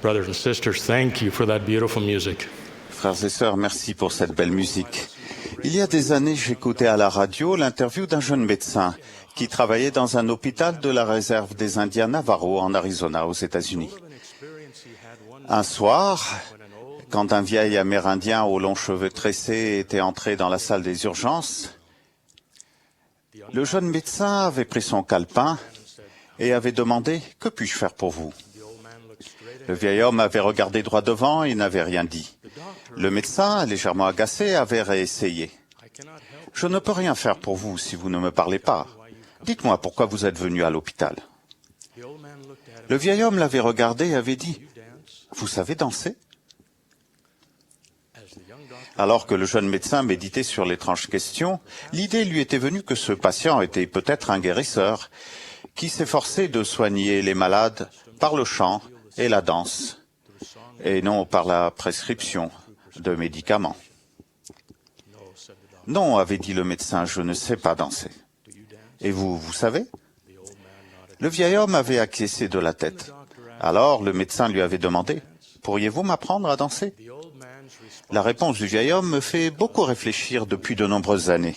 Brothers and sisters, thank you for that beautiful music. Frères et sœurs, merci pour cette belle musique. Il y a des années, j'écoutais à la radio l'interview d'un jeune médecin qui travaillait dans un hôpital de la réserve des Indiens Navajo en Arizona, aux États-Unis. Un soir, quand un vieil Amérindien aux longs cheveux tressés était entré dans la salle des urgences, le jeune médecin avait pris son calepin et avait demandé « Que puis-je faire pour vous ?» Le vieil homme avait regardé droit devant et n'avait rien dit. Le médecin, légèrement agacé, avait réessayé. « Je ne peux rien faire pour vous si vous ne me parlez pas. Dites-moi pourquoi vous êtes venu à l'hôpital. » Le vieil homme l'avait regardé et avait dit « Vous savez danser ?» Alors que le jeune médecin méditait sur l'étrange question, l'idée lui était venue que ce patient était peut-être un guérisseur qui s'efforçait de soigner les malades par le chant et la danse, et non par la prescription de médicaments. « Non, avait dit le médecin, je ne sais pas danser. »« Et vous, vous savez ?» Le vieil homme avait acquiescé de la tête. Alors le médecin lui avait demandé « Pourriez-vous m'apprendre à danser ?» La réponse du vieil homme me fait beaucoup réfléchir depuis de nombreuses années.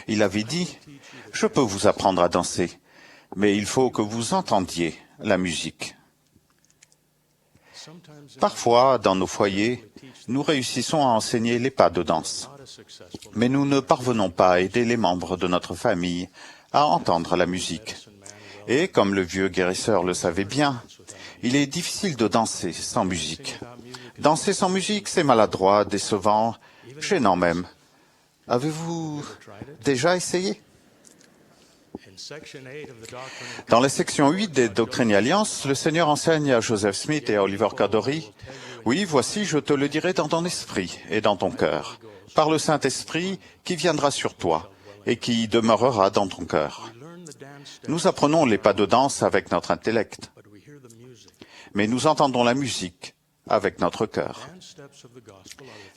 Il avait dit « Je peux vous apprendre à danser, mais il faut que vous entendiez la musique. » Parfois, dans nos foyers, nous réussissons à enseigner les pas de danse, mais nous ne parvenons pas à aider les membres de notre famille à entendre la musique. Et comme le vieux guérisseur le savait bien, il est difficile de danser sans musique. Danser sans musique, c'est maladroit, décevant, gênant même. Avez-vous déjà essayé ? Dans la section 8 des Doctrines et Alliances, le Seigneur enseigne à Joseph Smith et à Oliver Cowdery « Oui, voici, je te le dirai dans ton esprit et dans ton cœur, par le Saint-Esprit qui viendra sur toi et qui demeurera dans ton cœur. » Nous apprenons les pas de danse avec notre intellect, mais nous entendons la musique avec notre cœur.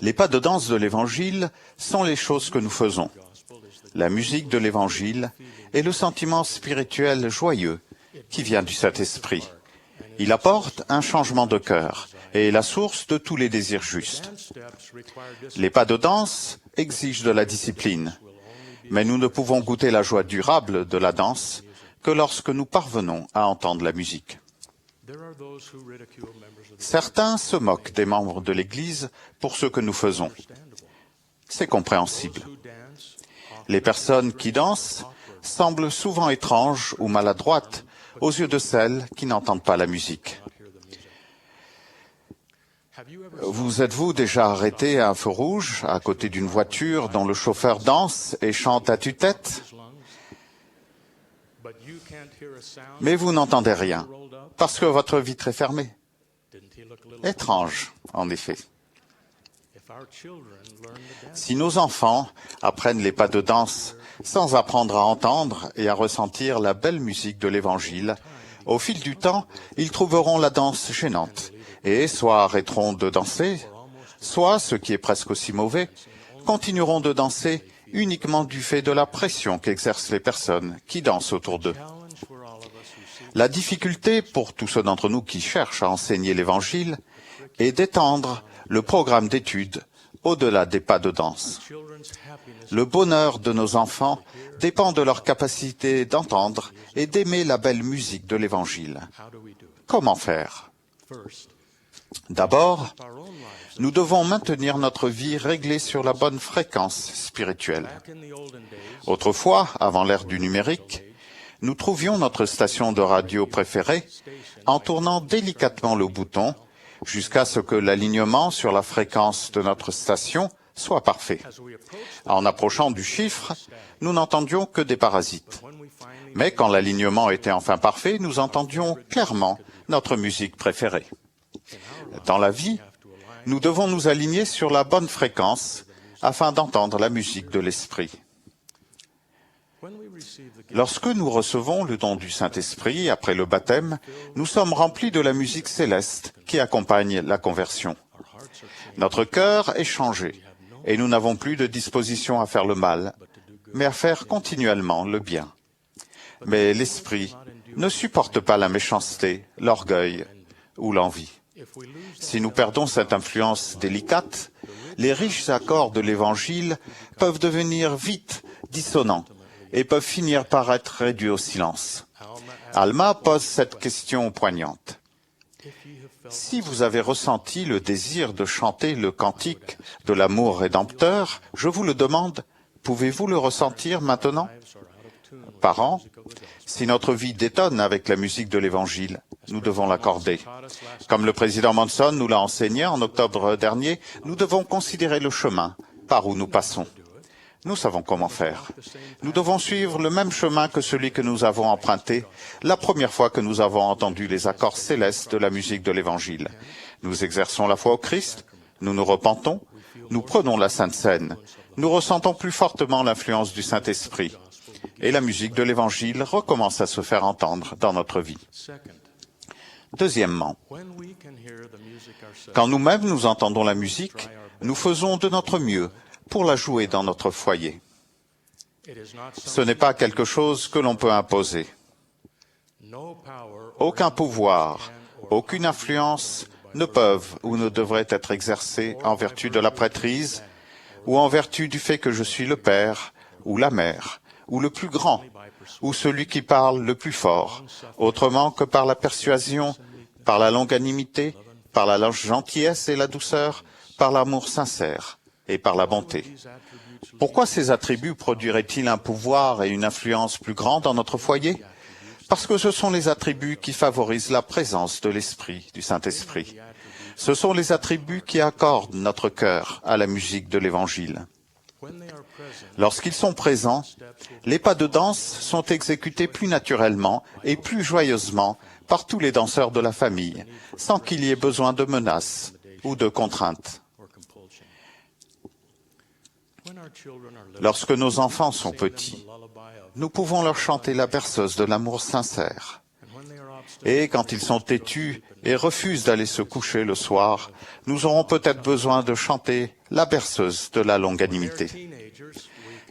Les pas de danse de l'Évangile sont les choses que nous faisons. La musique de l'Évangile est le sentiment spirituel joyeux qui vient du Saint-Esprit. Il apporte un changement de cœur et est la source de tous les désirs justes. Les pas de danse exigent de la discipline, mais nous ne pouvons goûter la joie durable de la danse que lorsque nous parvenons à entendre la musique. Certains se moquent des membres de l'Église pour ce que nous faisons. C'est compréhensible. Les personnes qui dansent semblent souvent étranges ou maladroites aux yeux de celles qui n'entendent pas la musique. Vous êtes-vous déjà arrêté à un feu rouge à côté d'une voiture dont le chauffeur danse et chante à tue-tête ? Mais vous n'entendez rien, parce que votre vitre est fermée. Étrange, en effet. Si nos enfants apprennent les pas de danse sans apprendre à entendre et à ressentir la belle musique de l'Évangile, au fil du temps, ils trouveront la danse gênante et soit arrêteront de danser, soit, ce qui est presque aussi mauvais, continueront de danser uniquement du fait de la pression qu'exercent les personnes qui dansent autour d'eux. La difficulté pour tous ceux d'entre nous qui cherchent à enseigner l'Évangile est d'étendre le programme d'études au-delà des pas de danse. Le bonheur de nos enfants dépend de leur capacité d'entendre et d'aimer la belle musique de l'Évangile. Comment faire ? D'abord, nous devons maintenir notre vie réglée sur la bonne fréquence spirituelle. Autrefois, avant l'ère du numérique, nous trouvions notre station de radio préférée en tournant délicatement le bouton jusqu'à ce que l'alignement sur la fréquence de notre station soit parfait. En approchant du chiffre, nous n'entendions que des parasites. Mais quand l'alignement était enfin parfait, nous entendions clairement notre musique préférée. Dans la vie, nous devons nous aligner sur la bonne fréquence afin d'entendre la musique de l'Esprit. Lorsque nous recevons le don du Saint-Esprit après le baptême, nous sommes remplis de la musique céleste qui accompagne la conversion. Notre cœur est changé et nous n'avons plus de disposition à faire le mal, mais à faire continuellement le bien. Mais l'Esprit ne supporte pas la méchanceté, l'orgueil ou l'envie. Si nous perdons cette influence délicate, les riches accords de l'Évangile peuvent devenir vite dissonants et peuvent finir par être réduits au silence. Alma pose cette question poignante. Si vous avez ressenti le désir de chanter le cantique de l'amour rédempteur, je vous le demande, pouvez-vous le ressentir maintenant? Parents, si notre vie détonne avec la musique de l'Évangile, nous devons l'accorder. Comme le président Monson nous l'a enseigné en octobre dernier, nous devons considérer le chemin par où nous passons. Nous savons comment faire. Nous devons suivre le même chemin que celui que nous avons emprunté la première fois que nous avons entendu les accords célestes de la musique de l'Évangile. Nous exerçons la foi au Christ, nous nous repentons, nous prenons la Sainte Seine, nous ressentons plus fortement l'influence du Saint-Esprit. Et la musique de l'Évangile recommence à se faire entendre dans notre vie. Deuxièmement, quand nous-mêmes nous entendons la musique, nous faisons de notre mieux pour la jouer dans notre foyer. Ce n'est pas quelque chose que l'on peut imposer. Aucun pouvoir, aucune influence ne peuvent ou ne devraient être exercés en vertu de la prêtrise ou en vertu du fait que je suis le père ou la mère ou le plus grand, ou celui qui parle le plus fort, autrement que par la persuasion, par la longanimité, par la gentillesse et la douceur, par l'amour sincère et par la bonté. Pourquoi ces attributs produiraient-ils un pouvoir et une influence plus grands dans notre foyer? Parce que ce sont les attributs qui favorisent la présence de l'Esprit, du Saint-Esprit. Ce sont les attributs qui accordent notre cœur à la musique de l'Évangile. Lorsqu'ils sont présents, les pas de danse sont exécutés plus naturellement et plus joyeusement par tous les danseurs de la famille, sans qu'il y ait besoin de menaces ou de contraintes. Lorsque nos enfants sont petits, nous pouvons leur chanter la berceuse de l'amour sincère. Et quand ils sont têtus et refusent d'aller se coucher le soir, nous aurons peut-être besoin de chanter la berceuse de la longanimité.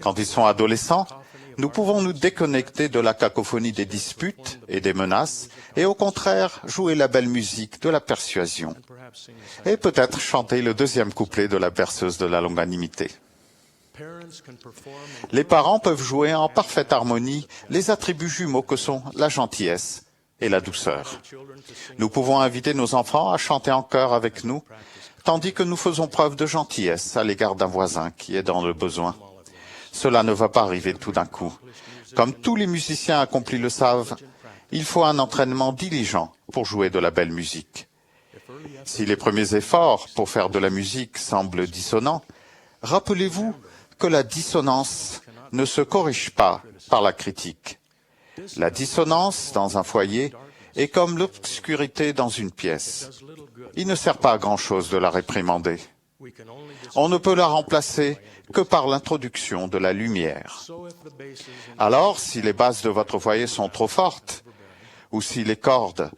Quand ils sont adolescents, nous pouvons nous déconnecter de la cacophonie des disputes et des menaces et au contraire jouer la belle musique de la persuasion et peut-être chanter le deuxième couplet de la berceuse de la longanimité. Les parents peuvent jouer en parfaite harmonie les attributs jumeaux que sont la gentillesse et la douceur. Nous pouvons inviter nos enfants à chanter en chœur avec nous, tandis que nous faisons preuve de gentillesse à l'égard d'un voisin qui est dans le besoin. Cela ne va pas arriver tout d'un coup. Comme tous les musiciens accomplis le savent, il faut un entraînement diligent pour jouer de la belle musique. Si les premiers efforts pour faire de la musique semblent dissonants, rappelez-vous que la dissonance ne se corrige pas par la critique. La dissonance dans un foyer est comme l'obscurité dans une pièce. Il ne sert pas à grand-chose de la réprimander. On ne peut la remplacer que par l'introduction de la lumière. Alors, si les basses de votre foyer sont trop fortes, ou si les cordes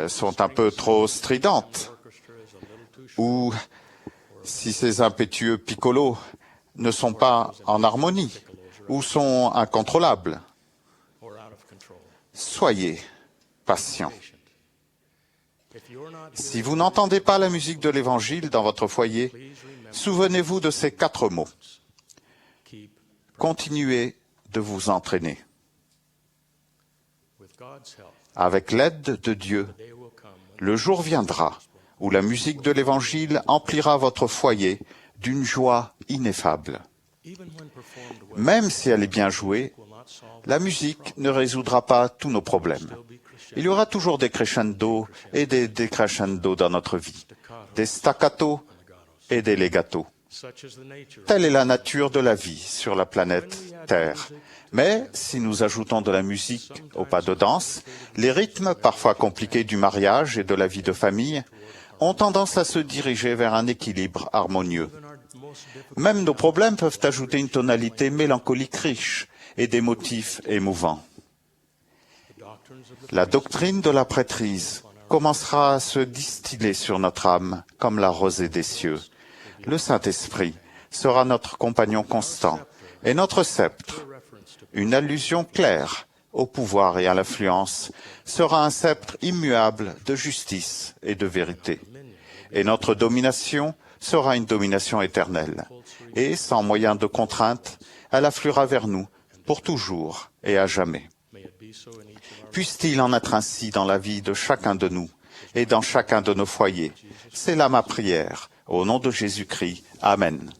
sont un peu trop stridentes, ou si ces impétueux piccolos ne sont pas en harmonie, ou sont incontrôlables, soyez patient. Si vous n'entendez pas la musique de l'Évangile dans votre foyer, souvenez-vous de ces 4 mots. Continuez de vous entraîner. Avec l'aide de Dieu, le jour viendra où la musique de l'Évangile emplira votre foyer d'une joie ineffable. Même si elle est bien jouée, la musique ne résoudra pas tous nos problèmes. Il y aura toujours des crescendo et des décrescendo dans notre vie, des staccato et des legato. Telle est la nature de la vie sur la planète Terre. Mais si nous ajoutons de la musique au pas de danse, les rythmes parfois compliqués du mariage et de la vie de famille ont tendance à se diriger vers un équilibre harmonieux. Même nos problèmes peuvent ajouter une tonalité mélancolique riche et des motifs émouvants. La doctrine de la prêtrise commencera à se distiller sur notre âme comme la rosée des cieux. Le Saint-Esprit sera notre compagnon constant et notre sceptre, une allusion claire au pouvoir et à l'influence, sera un sceptre immuable de justice et de vérité. Et notre domination sera une domination éternelle. Et sans moyen de contrainte, elle affluera vers nous pour toujours et à jamais. Puisse-t-il en être ainsi dans la vie de chacun de nous et dans chacun de nos foyers. C'est là ma prière. Au nom de Jésus-Christ. Amen.